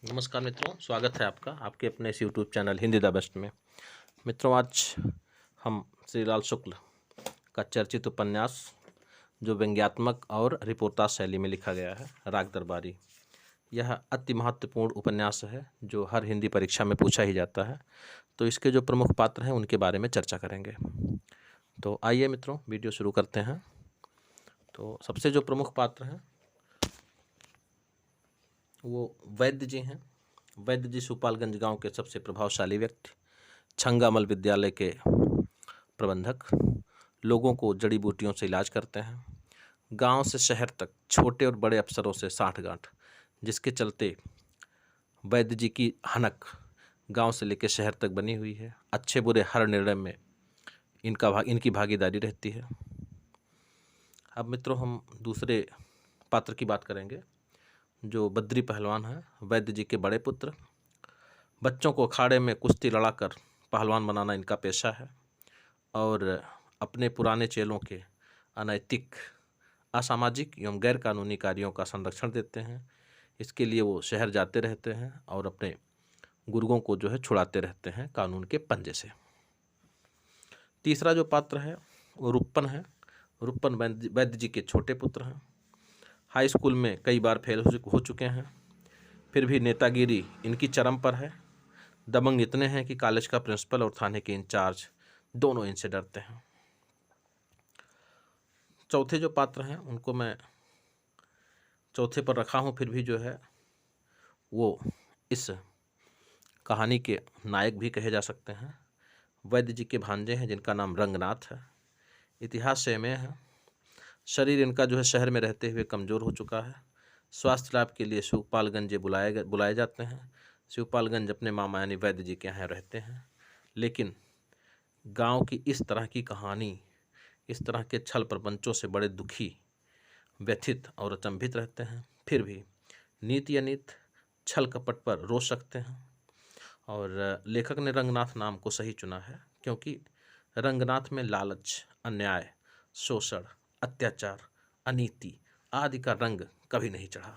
नमस्कार मित्रों, स्वागत है आपका आपके अपने इस YouTube channel Hindi the best में। मित्रों, आज हम श्री लाल शुक्ल का चर्चित उपन्यास जो व्यंग्यात्मक और रिपोर्टाज शैली में लिखा गया है, राग दरबारी। यह अति महत्वपूर्ण उपन्यास है जो हर हिंदी परीक्षा में पूछा ही जाता है। तो इसके जो प्रमुख पात्र हैं उनके बारे में चर्चा करेंगे। तो आइए मित्रों, वीडियो शुरू करते हैं। तो सबसे जो प्रमुख पात्र हैं वो वैद्य जी हैं। वैद्य जी सुपालगंज गांव के सबसे प्रभावशाली व्यक्ति, छंगामल विद्यालय के प्रबंधक, लोगों को जड़ी बूटियों से इलाज करते हैं। गांव से शहर तक छोटे और बड़े अफसरों से साठगांठ, जिसके चलते वैद्य जी की हनक गांव से लेकर शहर तक बनी हुई है। अच्छे बुरे हर निर्णय में इनकी भागीदारी रहती है। अब मित्रों, हम दूसरे पात्र की बात करेंगे जो बद्री पहलवान है, वैद्य जी के बड़े पुत्र। बच्चों को अखाड़े में कुश्ती लड़ाकर पहलवान बनाना इनका पेशा है और अपने पुराने चेलों के अनैतिक, असामाजिक एवं गैर कानूनी कार्यों का संरक्षण देते हैं। इसके लिए वो शहर जाते रहते हैं और अपने गुर्गों को जो है छुड़ाते रहते हैं कानून के पंजे से। तीसरा जो पात्र है वो रुप्पन है। रुप्पन वैद्य जी के छोटे पुत्र हैं। हाई स्कूल में कई बार फेल हो चुके हैं, फिर भी नेतागिरी इनकी चरम पर है। दबंग इतने हैं कि कॉलेज का प्रिंसिपल और थाने के इंचार्ज दोनों इनसे डरते हैं। चौथे जो पात्र हैं उनको मैं चौथे पर रखा हूँ, फिर भी जो है वो इस कहानी के नायक भी कहे जा सकते हैं। वैद्य जी के भांजे हैं जिनका नाम रंगनाथ है। इतिहास से में है। शरीर इनका जो है शहर में रहते हुए कमज़ोर हो चुका है। स्वास्थ्य लाभ के लिए शिवपालगंज बुलाए जाते हैं। शिवपालगंज अपने मामा यानी वैद्य जी के यहाँ रहते हैं। लेकिन गांव की इस तरह की कहानी, इस तरह के छल प्रपंचों से बड़े दुखी, व्यथित और अचंभित रहते हैं। फिर भी नीति अनीत छल कपट पर रोक सकते हैं। और लेखक ने रंगनाथ नाम को सही चुना है क्योंकि रंगनाथ में लालच, अन्याय, शोषण, अत्याचार, अनीति आदि का रंग कभी नहीं चढ़ा।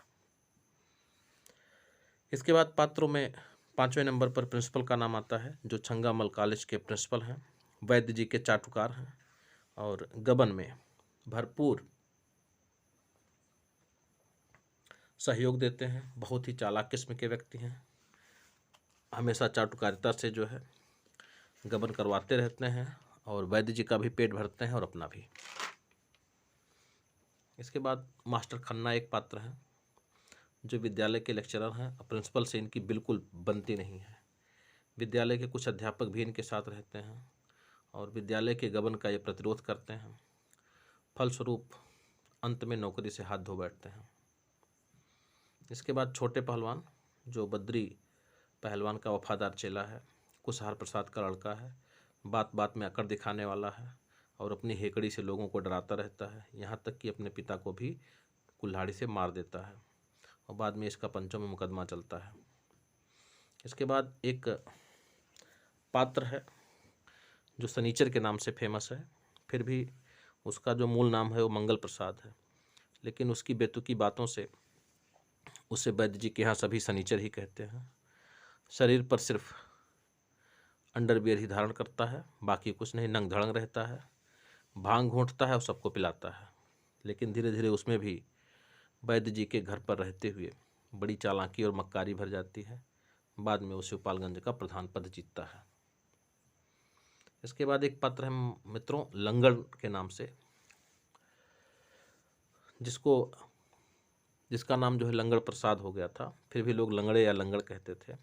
इसके बाद पात्रों में 5वें नंबर पर प्रिंसिपल का नाम आता है जो छंगामल कॉलेज के प्रिंसिपल हैं। वैद्य जी के चाटुकार हैं और गबन में भरपूर सहयोग देते हैं। बहुत ही चालाक किस्म के व्यक्ति हैं। हमेशा चाटुकारिता से जो है गबन करवाते रहते हैं और वैद्य जी का भी पेट भरते हैं और अपना भी। इसके बाद मास्टर खन्ना एक पात्र हैं जो विद्यालय के लेक्चरर हैं। प्रिंसिपल से इनकी बिल्कुल बनती नहीं है। विद्यालय के कुछ अध्यापक भी इनके साथ रहते हैं और विद्यालय के गबन का ये प्रतिरोध करते हैं। फलस्वरूप अंत में नौकरी से हाथ धो बैठते हैं। इसके बाद छोटे पहलवान जो बद्री पहलवान का वफादार चेला है, कुशहार प्रसाद का लड़का है, बात बात में अकड़ दिखाने वाला है और अपनी हेकड़ी से लोगों को डराता रहता है। यहाँ तक कि अपने पिता को भी कुल्हाड़ी से मार देता है और बाद में इसका पंचों में मुकदमा चलता है। इसके बाद एक पात्र है जो सनीचर के नाम से फेमस है। फिर भी उसका जो मूल नाम है वो मंगल प्रसाद है, लेकिन उसकी बेतुकी बातों से उसे वैद्य जी के यहाँ सभी सनीचर ही कहते हैं। शरीर पर सिर्फ अंडरवियर ही धारण करता है, बाकी कुछ नहीं, नंग धड़ंग रहता है। भांग घोंटता है और सबको पिलाता है। लेकिन धीरे धीरे उसमें भी वैद्य जी के घर पर रहते हुए बड़ी चालाकी और मक्कारी भर जाती है। बाद में वो शिवपालगंज का प्रधान पद जीतता है। इसके बाद एक पात्र है मित्रों लंगड़ के नाम से, जिसका नाम जो है लंगड़ प्रसाद हो गया था, फिर भी लोग लंगड़े या लंगड़ कहते थे।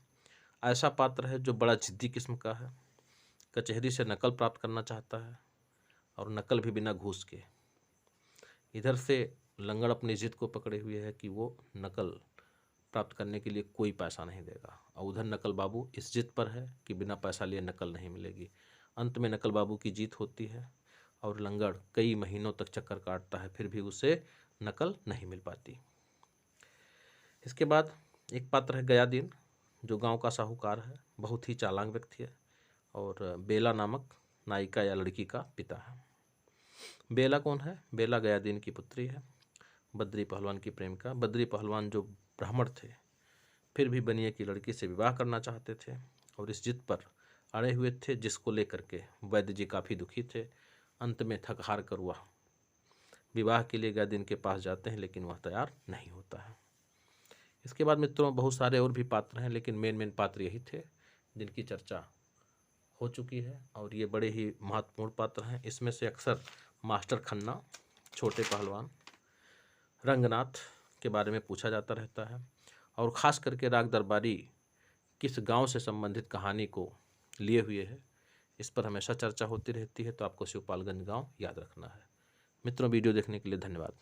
ऐसा पात्र है जो बड़ा जिद्दी किस्म का है। कचहरी से नकल प्राप्त करना चाहता है और नकल भी बिना घूस के। इधर से लंगड़ अपनी जिद को पकड़े हुए है कि वो नकल प्राप्त करने के लिए कोई पैसा नहीं देगा, और उधर नकल बाबू इस जिद पर है कि बिना पैसा लिए नकल नहीं मिलेगी। अंत में नकल बाबू की जीत होती है और लंगड़ कई महीनों तक चक्कर काटता है, फिर भी उसे नकल नहीं मिल पाती। इसके बाद एक पात्र है गयादीन जो गांव का साहूकार है, बहुत ही चालाक व्यक्ति है और बेला नामक नायिका या लड़की का पिता है। बेला कौन है? बेला गयादीन की पुत्री है, बद्री पहलवान की प्रेमिका। बद्री पहलवान जो ब्राह्मण थे फिर भी बनिए की लड़की से विवाह करना चाहते थे और इस जिद पर अड़े हुए थे, जिसको लेकर के वैद्य जी काफ़ी दुखी थे। अंत में थक हार कर वह विवाह के लिए गैदिन के पास जाते हैं, लेकिन वह तैयार नहीं होता है। इसके बाद मित्रों बहुत सारे और भी पात्र हैं, लेकिन मेन पात्र यही थे जिनकी चर्चा हो चुकी है और ये बड़े ही महत्वपूर्ण पात्र हैं। इसमें से अक्सर मास्टर खन्ना, छोटे पहलवान, रंगनाथ के बारे में पूछा जाता रहता है और ख़ास करके राग दरबारी किस गांव से संबंधित कहानी को लिए हुए है, इस पर हमेशा चर्चा होती रहती है। तो आपको शिवपालगंज गांव याद रखना है। मित्रों, वीडियो देखने के लिए धन्यवाद।